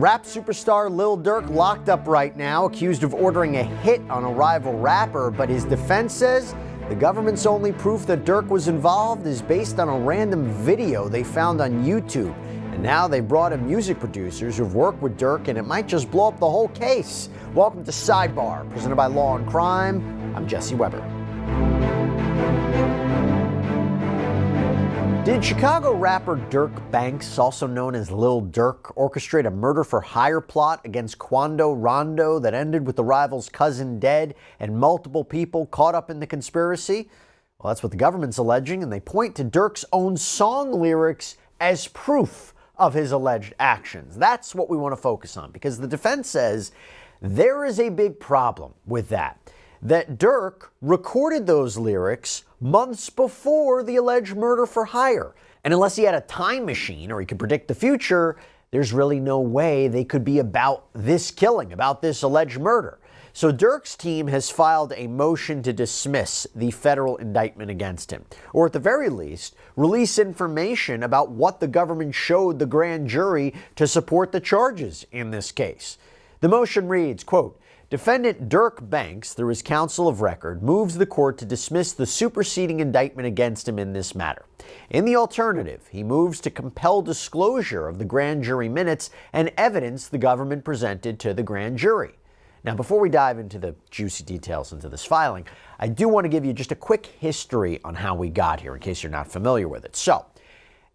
Rap superstar Lil Durk locked up right now, accused of ordering a hit on a rival rapper, but his defense says the government's only proof that Durk was involved is based on a random video they found on YouTube. And now they brought in music producers who've worked with Durk, and it might just blow up the whole case. Welcome to Sidebar, presented by Law and Crime. I'm Jesse Weber. Did Chicago rapper Durk Banks, also known as Lil Durk, orchestrate a murder-for-hire plot against Quando Rondo that ended with the rival's cousin dead and multiple people caught up in the conspiracy? Well, that's what the government's alleging, and they point to Durk's own song lyrics as proof of his alleged actions. That's what we want to focus on, because the defense says there is a big problem with that Durk recorded those lyrics months before the alleged murder for hire. And unless he had a time machine or he could predict the future, there's really no way they could be about this killing, about this alleged murder. So Durk's team has filed a motion to dismiss the federal indictment against him, or at the very least, release information about what the government showed the grand jury to support the charges in this case. The motion reads, quote, "Defendant Durk Banks, through his counsel of record, moves the court to dismiss the superseding indictment against him in this matter. In the alternative, he moves to compel disclosure of the grand jury minutes and evidence the government presented to the grand jury." Now, before we dive into the juicy details into this filing, I do want to give you just a quick history on how we got here, in case you're not familiar with it. So,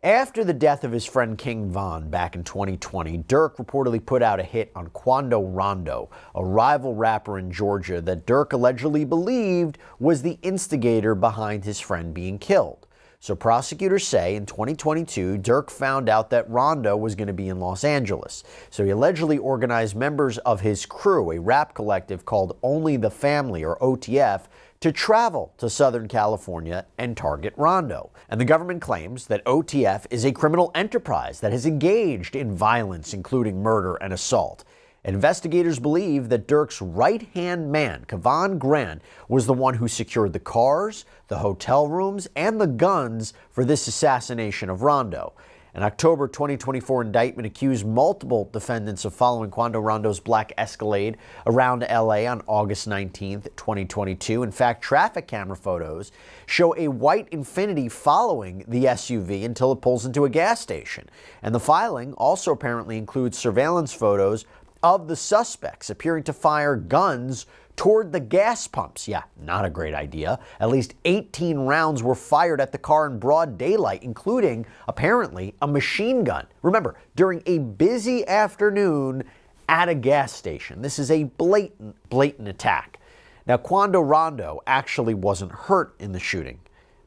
after the death of his friend King Von back in 2020, Durk reportedly put out a hit on Quando Rondo, a rival rapper in Georgia that Durk allegedly believed was the instigator behind his friend being killed. So prosecutors say in 2022, Durk found out that Rondo was going to be in Los Angeles. So he allegedly organized members of his crew, a rap collective called Only the Family, or OTF, to travel to Southern California and target Rondo. And the government claims that OTF is a criminal enterprise that has engaged in violence, including murder and assault. Investigators believe that Durk's right-hand man, Kevon Grant, was the one who secured the cars, the hotel rooms, and the guns for this assassination of Rondo. An October 2024 indictment accused multiple defendants of following Quando Rondo's black Escalade around LA on August 19, 2022. In fact, traffic camera photos show a white Infiniti following the SUV until it pulls into a gas station. And the filing also apparently includes surveillance photos of the suspects appearing to fire guns toward the gas pumps. Yeah, not a great idea. At least 18 rounds were fired at the car in broad daylight, including, apparently, a machine gun. Remember, during a busy afternoon at a gas station. This is a blatant attack. Now, Quando Rondo actually wasn't hurt in the shooting,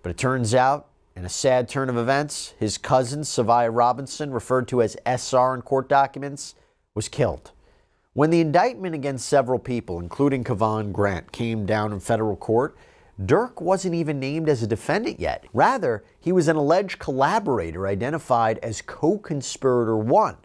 but it turns out, in a sad turn of events, his cousin, Savia Robinson, referred to as SR in court documents, was killed. When the indictment against several people, including Kevon Grant, came down in federal court, Durk wasn't even named as a defendant yet. Rather, he was an alleged collaborator identified as co-conspirator 1.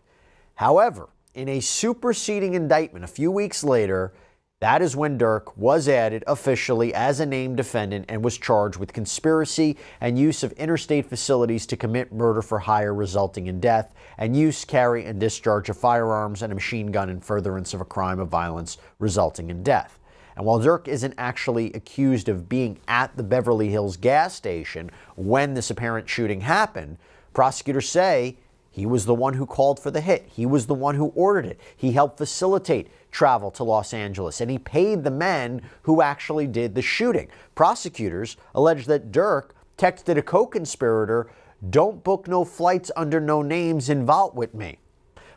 However, in a superseding indictment a few weeks later, that is when Durk was added officially as a named defendant and was charged with conspiracy and use of interstate facilities to commit murder for hire resulting in death, and use, carry, and discharge of firearms and a machine gun in furtherance of a crime of violence resulting in death. And while Durk isn't actually accused of being at the Beverly Hills gas station when this apparent shooting happened, prosecutors say he was the one who called for the hit. He was the one who ordered it. He helped facilitate travel to Los Angeles, and he paid the men who actually did the shooting. Prosecutors allege that Durk texted a co-conspirator, "Don't book no flights under no names involved with me."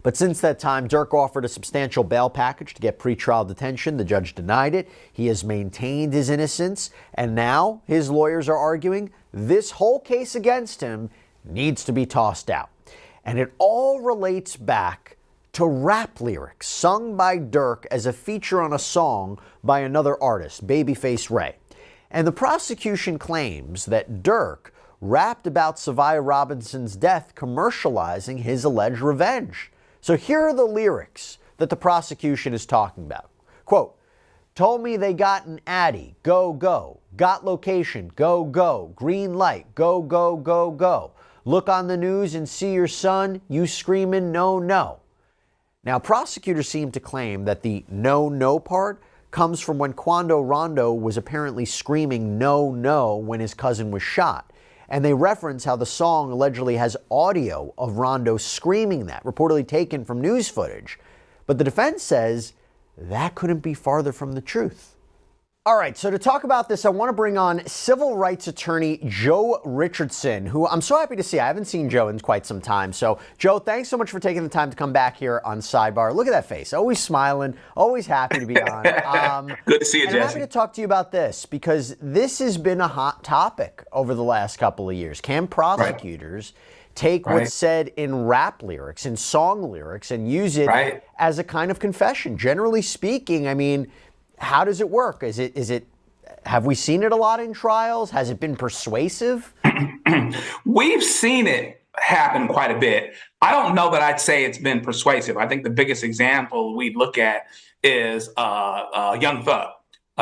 But since that time, Durk offered a substantial bail package to get pretrial detention. The judge denied it. He has maintained his innocence, and now his lawyers are arguing this whole case against him needs to be tossed out. And it all relates back to rap lyrics sung by Durk as a feature on a song by another artist, Babyface Ray. And the prosecution claims that Durk rapped about Savia Robinson's death, commercializing his alleged revenge. So here are the lyrics that the prosecution is talking about. Quote, "Told me they got an Addy, go, go. Got location, go, go. Green light, go, go, go, go. Look on the news and see your son, you screaming no, no. Now, prosecutors seem to claim that the no, no part comes from when Quando Rondo was apparently screaming no, no when his cousin was shot. And they reference how the song allegedly has audio of Rondo screaming that, reportedly taken from news footage. But the defense says that couldn't be farther from the truth. All right, so to talk about this, I want to bring on civil rights attorney Joe Richardson, who I'm so happy to see. I haven't seen Joe in quite some time. So, Joe, thanks so much for taking the time to come back here on Sidebar. Look at that face. Always smiling, always happy to be on. Good to see you, Jesse. I'm happy to talk to you about this because this has been a hot topic over the last couple of years. Can prosecutors take what's said in rap lyrics, in song lyrics, and use it as a kind of confession? Generally speaking, I mean, how does it work? Have we seen it a lot in trials? Has it been persuasive? We've seen it happen quite a bit. I don't know that I'd say it's been persuasive. I think the biggest example we look at is Young Thug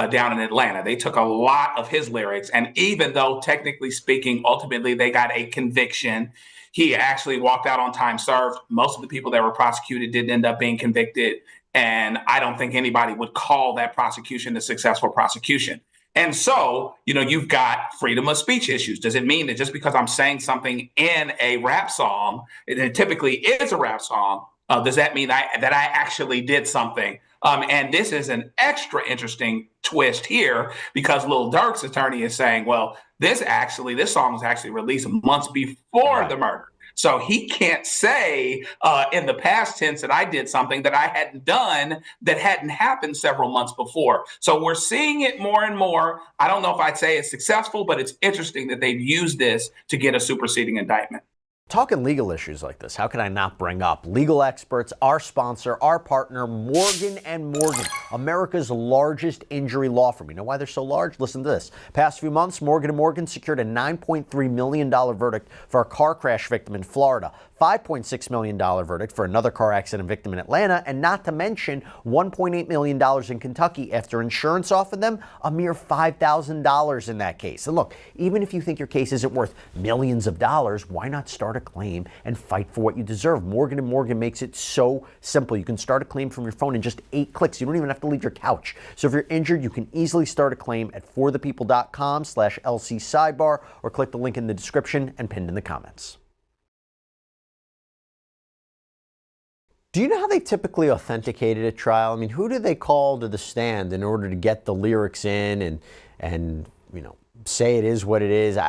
down in Atlanta. They took a lot of his lyrics, and even though technically speaking, ultimately they got a conviction, he actually walked out on time served. Most of the people that were prosecuted didn't end up being convicted. And I don't think anybody would call that prosecution a successful prosecution. And so, you know, you've got freedom of speech issues. Does it mean that just because I'm saying something in a rap song, it typically is a rap song, does that mean that I actually did something? And this is an extra interesting twist here because Lil Durk's attorney is saying, well, this song was actually released months before the murder. So he can't say in the past tense that I did something that I hadn't done that hadn't happened several months before. So we're seeing it more and more. I don't know if I'd say it's successful, but it's interesting that they've used this to get a superseding indictment. Talking legal issues like this, how can I not bring up legal experts, our sponsor, our partner, Morgan & Morgan, America's largest injury law firm. You know why they're so large? Listen to this. Past few months, Morgan & Morgan secured a $9.3 million verdict for a car crash victim in Florida, $5.6 million verdict for another car accident victim in Atlanta, and not to mention $1.8 million in Kentucky after insurance offered them a mere $5,000 in that case. And look, even if you think your case isn't worth millions of dollars, why not start a claim and fight for what you deserve? Morgan & Morgan makes it so simple. You can start a claim from your phone in just 8 clicks. You don't even have to leave your couch. So if you're injured, you can easily start a claim at forthepeople.com/LC sidebar or click the link in the description and pinned in the comments. Do you know how they typically authenticated a trial? I mean, who do they call to the stand in order to get the lyrics in and you know, say it is what it is?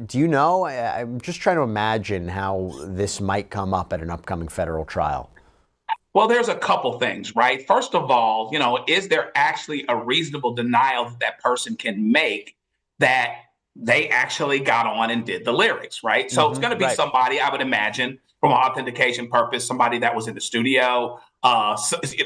Do you know? I'm just trying to imagine how this might come up at an upcoming federal trial. Well, there's a couple things, right? First of all, you know, is there actually a reasonable denial that that person can make that they actually got on and did the lyrics, right? So it's going to be somebody, I would imagine, from an authentication purpose, somebody that was in the studio,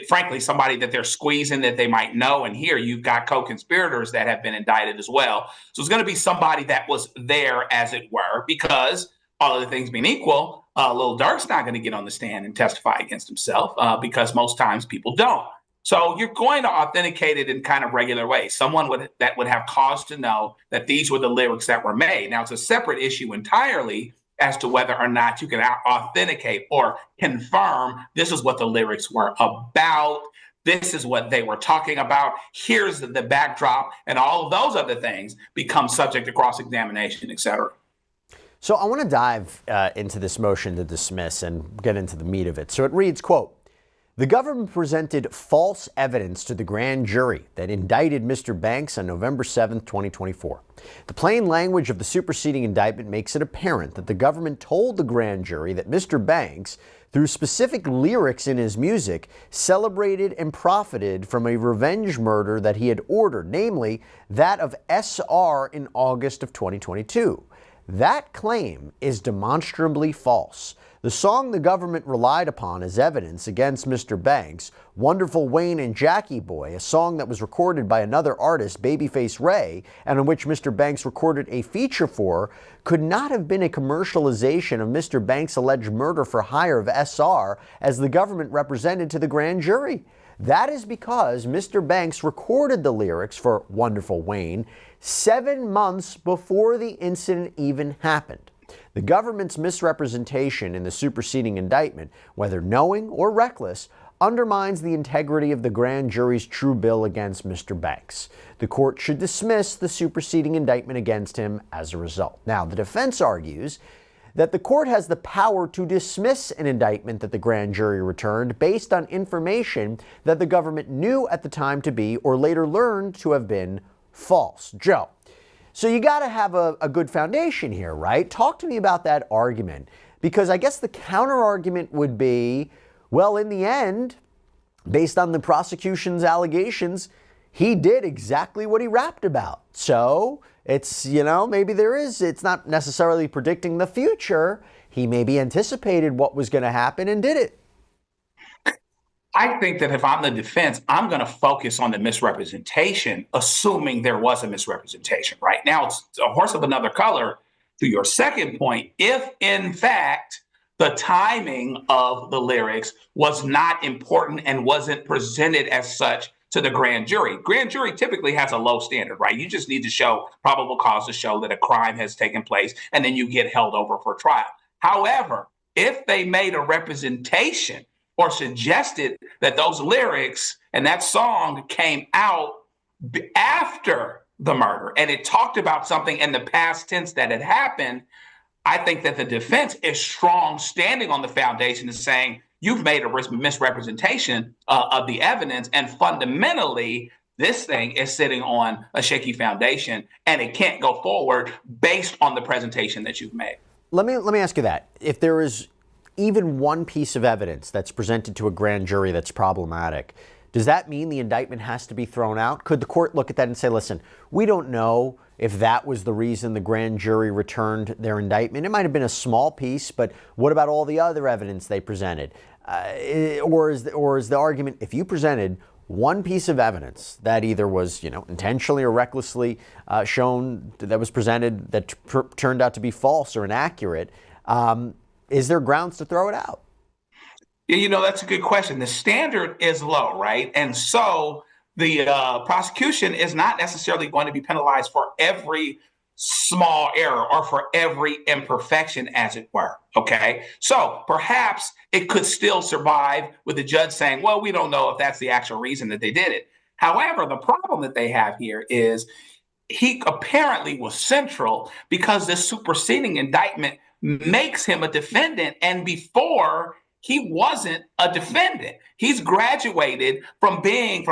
frankly, somebody that they're squeezing that they might know. And here you've got co-conspirators that have been indicted as well. So it's going to be somebody that was there, as it were, because all other things being equal, Lil Durk's not going to get on the stand and testify against himself because most times people don't. So you're going to authenticate it in kind of regular ways. Someone that would have cause to know that these were the lyrics that were made. Now, it's a separate issue entirely as to whether or not you can authenticate or confirm this is what the lyrics were about. This is what they were talking about. Here's the backdrop, and all of those other things become subject to cross-examination, et cetera. So I want to dive into this motion to dismiss and get into the meat of it. So it reads, quote, "The government presented false evidence to the grand jury that indicted Mr. Banks on November 7, 2024. The plain language of the superseding indictment makes it apparent that the government told the grand jury that Mr. Banks, through specific lyrics in his music, celebrated and profited from a revenge murder that he had ordered, namely that of SR in August of 2022. That claim is demonstrably false. The song the government relied upon as evidence against Mr. Banks, Wonderful Wayne and Jackie Boy, a song that was recorded by another artist, Babyface Ray, and in which Mr. Banks recorded a feature for, could not have been a commercialization of Mr. Banks' alleged murder for hire of SR as the government represented to the grand jury. That is because Mr. Banks recorded the lyrics for Wonderful Wayne 7 months before the incident even happened. The government's misrepresentation in the superseding indictment, whether knowing or reckless, undermines the integrity of the grand jury's true bill against Mr. Banks. The court should dismiss the superseding indictment against him as a result. Now, the defense argues that the court has the power to dismiss an indictment that the grand jury returned based on information that the government knew at the time to be or later learned to have been false. Joe, so you got to have a good foundation here, right? Talk to me about that argument, because I guess the counter argument would be, well, in the end, based on the prosecution's allegations, he did exactly what he rapped about. So it's, maybe it's not necessarily predicting the future. He maybe anticipated what was going to happen and did it. I think that if I'm the defense, I'm going to focus on the misrepresentation, assuming there was a misrepresentation. Right now, it's a horse of another color. To your second point, if in fact the timing of the lyrics was not important and wasn't presented as such to the grand jury. Grand jury typically has a low standard, right? You just need to show probable cause to show that a crime has taken place, and then you get held over for trial. However, if they made a representation or suggested that those lyrics and that song came out after the murder and it talked about something in the past tense that had happened, I think that the defense is strong standing on the foundation and saying, you've made a misrepresentation of the evidence, and fundamentally, this thing is sitting on a shaky foundation, and it can't go forward based on the presentation that you've made. Let me ask you that. If there is even one piece of evidence that's presented to a grand jury that's problematic, does that mean the indictment has to be thrown out? Could the court look at that and say, listen, we don't know if that was the reason the grand jury returned their indictment? It might have been a small piece, but what about all the other evidence they presented? Or is the argument, if you presented one piece of evidence that either was, intentionally or recklessly shown, that was presented, that turned out to be false or inaccurate, is there grounds to throw it out? That's a good question. The standard is low, right? And so the prosecution is not necessarily going to be penalized for every small error or for every imperfection, as it were. Okay. So perhaps it could still survive with the judge saying, well, we don't know if that's the actual reason that they did it. However, the problem that they have here is he apparently was central because this superseding indictment makes him a defendant. And before, he wasn't a defendant. He's graduated from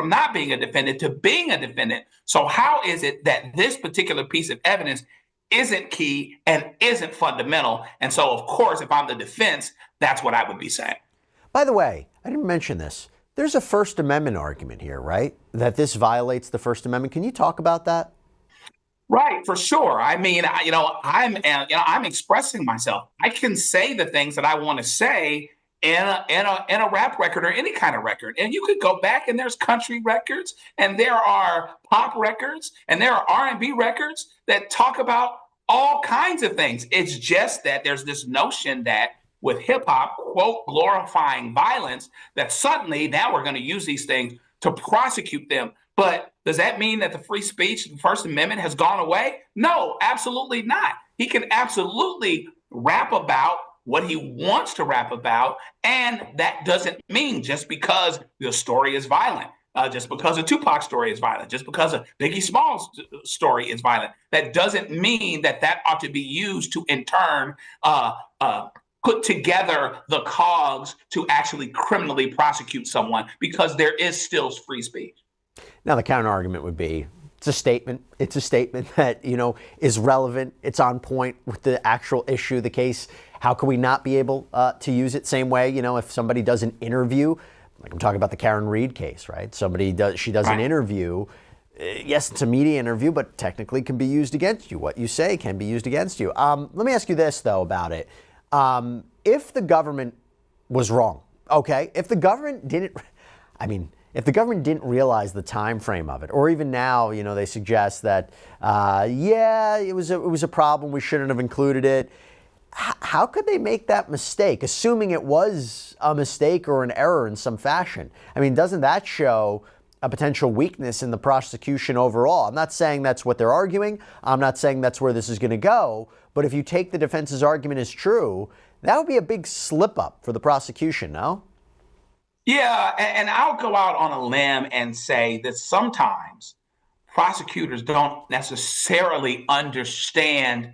not being a defendant to being a defendant. So how is it that this particular piece of evidence isn't key and isn't fundamental? And so, of course, if I'm the defense, that's what I would be saying. By the way, I didn't mention this. There's a First Amendment argument here, right? That this violates the First Amendment. Can you talk about that? Right, for sure. I mean, I'm expressing myself. I can say the things that I want to say in a rap record or any kind of record. And you could go back and there's country records and there are pop records and there are R&B records that talk about all kinds of things. It's just that there's this notion that with hip hop, quote, glorifying violence, that suddenly now we're going to use these things to prosecute them. But does that mean that the free speech, the First Amendment has gone away? No, absolutely not. He can absolutely rap about what he wants to rap about. And that doesn't mean just because the story is violent, just because a Tupac story is violent, just because a Biggie Smalls story is violent, that doesn't mean that ought to be used to in turn put together the cogs to actually criminally prosecute someone, because there is still free speech. Now, the counter argument would be, it's a statement. It's a statement that, is relevant. It's on point with the actual issue, the case. How can we not be able to use it? Same way, if somebody does an interview, like I'm talking about the Karen Reed case, right? She does an interview. Yes, it's a media interview, but technically can be used against you. What you say can be used against you. Let me ask you this, though, about it. If the government was wrong, okay, if the government didn't realize the time frame of it, or even now, they suggest that, it was a problem, we shouldn't have included it. How could they make that mistake, assuming it was a mistake or an error in some fashion? I mean, doesn't that show a potential weakness in the prosecution overall? I'm not saying that's what they're arguing. I'm not saying that's where this is going to go. But if you take the defense's argument as true, that would be a big slip up for the prosecution, no? Yeah, and I'll go out on a limb and say that sometimes prosecutors don't necessarily understand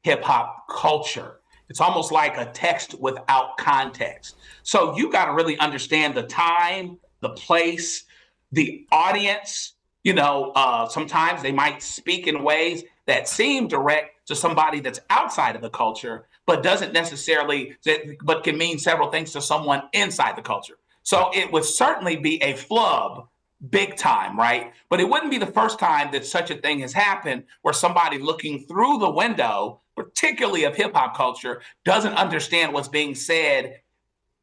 hip hop culture. It's almost like a text without context. So you got to really understand the time, the place, the audience. Sometimes they might speak in ways that seem direct to somebody that's outside of the culture, but doesn't necessarily, but can mean several things to someone inside the culture. So it would certainly be a flub big time, right? But it wouldn't be the first time that such a thing has happened where somebody looking through the window, particularly of hip hop culture, doesn't understand what's being said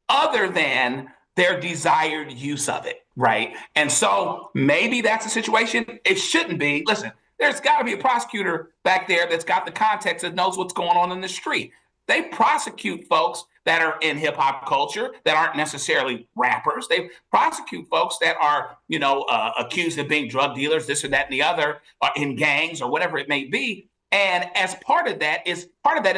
other than their desired use of it, right? And so maybe that's a situation. It shouldn't be. Listen, there's got to be a prosecutor back there that's got the context, that knows what's going on in the street. They prosecute folks that are in hip hop culture that aren't necessarily rappers. They prosecute folks that are, accused of being drug dealers, this or that and the other, or in gangs or whatever it may be. And as part of that is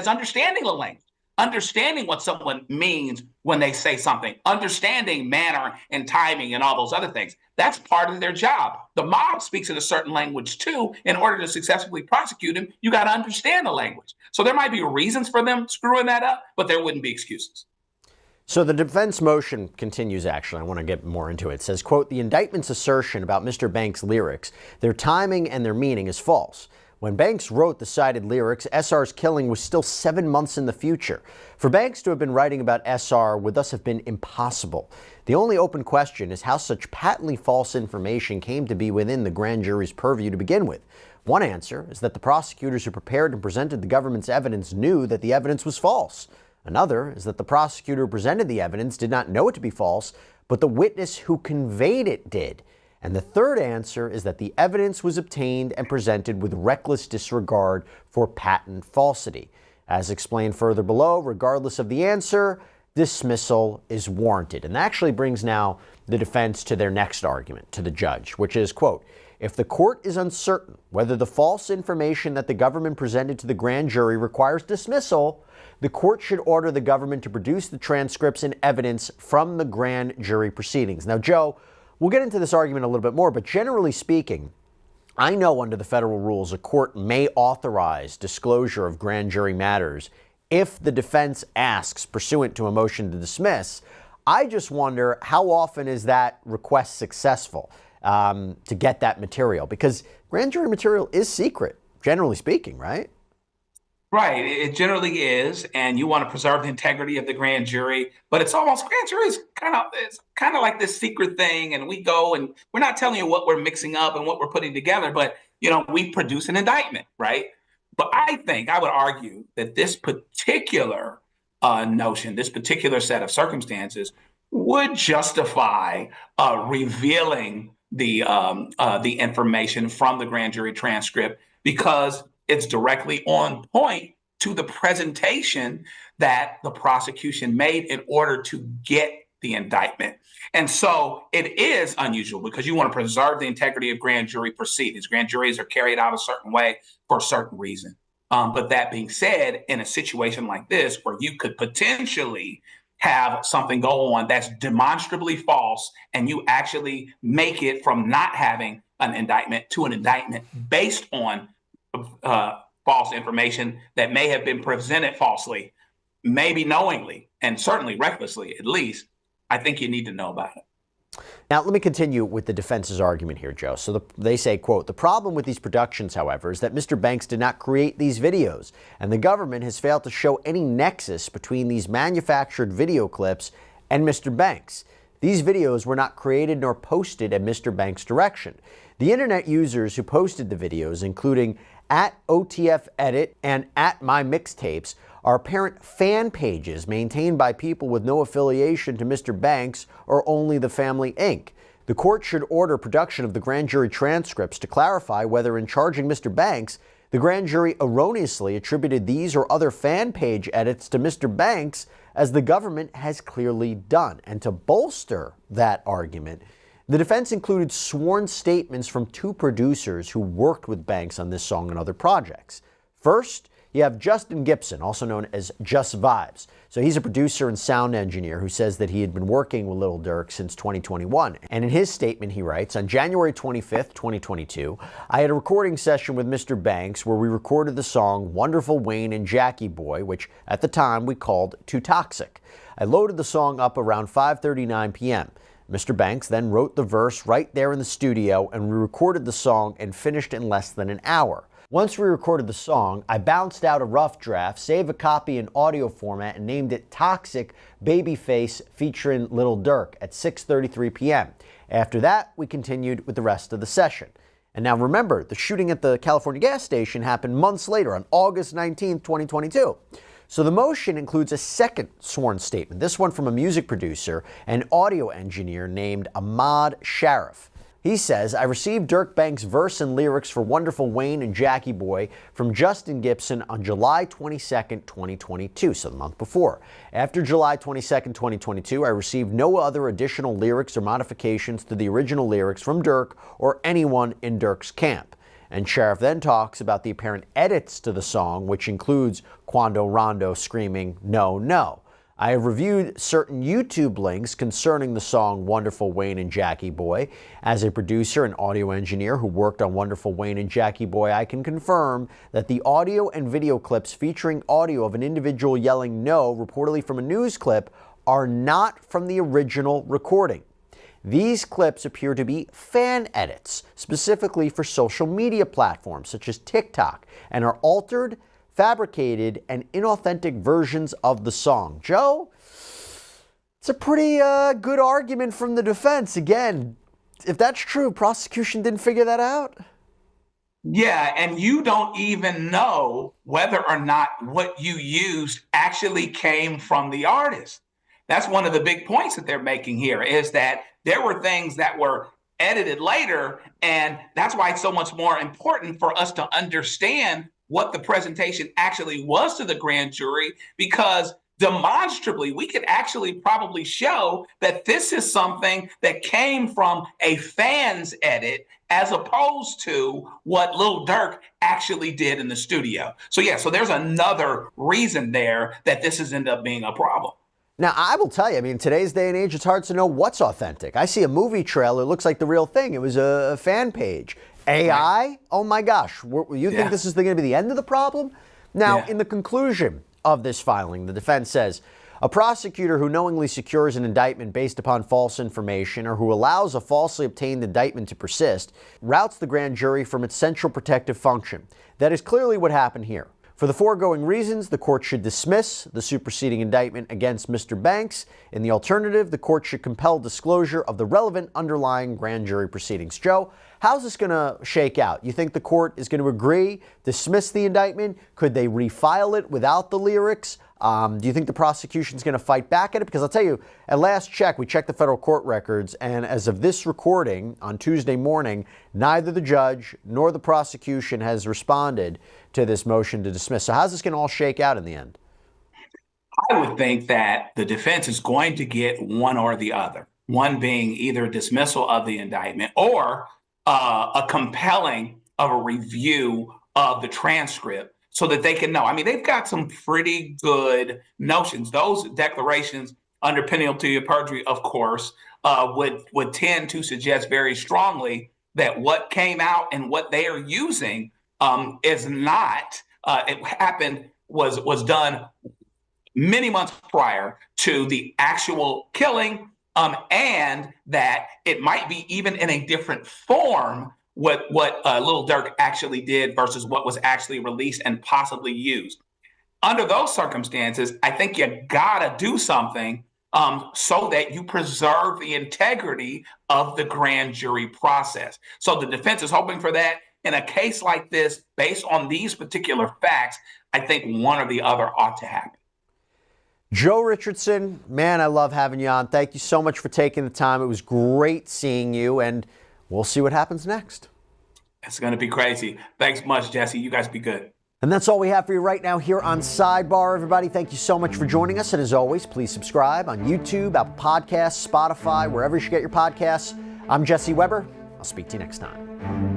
understanding the language, understanding what someone means when they say something, understanding manner and timing and all those other things. That's part of their job. The mob speaks in a certain language too. In order to successfully prosecute him, you got to understand the language. So there might be reasons for them screwing that up, but there wouldn't be excuses. So the defense motion continues, actually. I want to get more into it. It says, quote, the indictment's assertion about Mr. Banks' lyrics, their timing and their meaning is false. When Banks wrote the cited lyrics, SR's killing was still 7 months in the future. For Banks to have been writing about SR would thus have been impossible. The only open question is how such patently false information came to be within the grand jury's purview to begin with. One answer is that the prosecutors who prepared and presented the government's evidence knew that the evidence was false. Another is that the prosecutor who presented the evidence did not know it to be false, but the witness who conveyed it did. And the third answer is that the evidence was obtained and presented with reckless disregard for patent falsity. As explained further below, regardless of the answer, dismissal is warranted. And that actually brings now the defense to their next argument to the judge, which is, quote, if the court is uncertain whether the false information that the government presented to the grand jury requires dismissal, the court should order the government to produce the transcripts and evidence from the grand jury proceedings. Now, Joe, we'll get into this argument a little bit more, but generally speaking, I know under the federal rules a court may authorize disclosure of grand jury matters if the defense asks pursuant to a motion to dismiss. I just wonder, how often is that request successful to get that material? Because grand jury material is secret, generally speaking, right? Right. It generally is, and you want to preserve the integrity of the grand jury, but it's almost, grand jury is kind of like this secret thing, and we go and we're not telling you what we're mixing up and what we're putting together, but we produce an indictment, right? But I would argue that this particular notion, this particular set of circumstances, would justify revealing the information from the grand jury transcript, because it's directly on point to the presentation that the prosecution made in order to get the indictment. And so it is unusual because you want to preserve the integrity of grand jury proceedings. Grand juries are carried out a certain way for a certain reason. But that being said, in a situation like this, where you could potentially have something go on that's demonstrably false, and you actually make it from not having an indictment to an indictment based on false information that may have been presented falsely, maybe knowingly, and certainly recklessly, at least, I think you need to know about it. Now, let me continue with the defense's argument here, Joe. So they say, quote, the problem with these productions, however, is that Mr. Banks did not create these videos, and the government has failed to show any nexus between these manufactured video clips and Mr. Banks. These videos were not created nor posted at Mr. Banks' direction. The internet users who posted the videos, including @OTFEdit and @MyMixtapes, are apparent fan pages maintained by people with no affiliation to Mr. Banks or only the family Inc. The court should order production of the grand jury transcripts to clarify whether, in charging Mr. Banks, the grand jury erroneously attributed these or other fan page edits to Mr. Banks, as the government has clearly done. And to bolster that argument, the defense included sworn statements from two producers who worked with Banks on this song and other projects. First, you have Justin Gibson, also known as Just Vibes. So he's a producer and sound engineer who says that he had been working with Lil Durk since 2021. And in his statement, he writes, on January 25th, 2022, I had a recording session with Mr. Banks where we recorded the song Wonderful Wayne and Jackie Boy, which at the time we called Too Toxic. I loaded the song up around 5:39 p.m. Mr. Banks then wrote the verse right there in the studio, and we recorded the song and finished in less than an hour. Once we recorded the song, I bounced out a rough draft, saved a copy in audio format, and named it Toxic Babyface featuring Lil Durk at 6:33 p.m. After that, we continued with the rest of the session. And now remember, the shooting at the California gas station happened months later on August 19, 2022. So the motion includes a second sworn statement, this one from a music producer and audio engineer named Ahmad Sharif. He says, I received Durk Banks' verse and lyrics for Wonderful Wayne and Jackie Boy from Justin Gibson on July 22nd, 2022, so the month before. After July 22nd, 2022, I received no other additional lyrics or modifications to the original lyrics from Durk or anyone in Durk's camp. And Sheriff then talks about the apparent edits to the song, which includes Quando Rondo screaming, no, no. I have reviewed certain YouTube links concerning the song Wonderful Wayne and Jackie Boy. As a producer and audio engineer who worked on Wonderful Wayne and Jackie Boy, I can confirm that the audio and video clips featuring audio of an individual yelling no, reportedly from a news clip, are not from the original recording. These clips appear to be fan edits, specifically for social media platforms such as TikTok, and are altered, fabricated, and inauthentic versions of the song. Joe, it's a pretty good argument from the defense. Again, if that's true, prosecution didn't figure that out? Yeah, and you don't even know whether or not what you used actually came from the artist. That's one of the big points that they're making here, is that there were things that were edited later, and that's why it's so much more important for us to understand what the presentation actually was to the grand jury, because demonstrably we could actually probably show that this is something that came from a fan's edit as opposed to what Lil Durk actually did in the studio. So yeah, so there's another reason there that this has ended up being a problem. Now, I will tell you, I mean, in today's day and age, it's hard to know what's authentic. I see a movie trailer, it looks like the real thing. It was a fan page. AI? Oh my gosh. You think this is going to be the end of the problem? Now, in the conclusion of this filing, the defense says, a prosecutor who knowingly secures an indictment based upon false information or who allows a falsely obtained indictment to persist routs the grand jury from its central protective function. That is clearly what happened here. For the foregoing reasons, the court should dismiss the superseding indictment against Mr. Banks. In the alternative, the court should compel disclosure of the relevant underlying grand jury proceedings. Joe, how's this going to shake out? You think the court is going to agree, dismiss the indictment? Could they refile it without the lyrics? Do you think the prosecution is going to fight back at it? Because I'll tell you, at last check, we checked the federal court records, and as of this recording on Tuesday morning, neither the judge nor the prosecution has responded to this motion to dismiss. So how's this going to all shake out in the end? I would think that the defense is going to get one or the other, one being either dismissal of the indictment or a compelling of a review of the transcript, so that they can know. I mean, they've got some pretty good notions. Those declarations under penalty of perjury, of course, would tend to suggest very strongly that what came out and what they are using is not, was done many months prior to the actual killing, and that it might be even in a different form what Lil Durk actually did versus what was actually released and possibly used. Under those circumstances, I think you gotta do something so that you preserve the integrity of the grand jury process. So the defense is hoping for that. In a case like this, based on these particular facts, I think one or the other ought to happen. Joe Richardson, man, I love having you on. Thank you so much for taking the time. It was great seeing you, and we'll see what happens next. It's going to be crazy. Thanks much, Jesse. You guys be good. And that's all we have for you right now here on Sidebar, everybody. Thank you so much for joining us. And as always, please subscribe on YouTube, Apple Podcasts, Spotify, wherever you should get your podcasts. I'm Jesse Weber. I'll speak to you next time.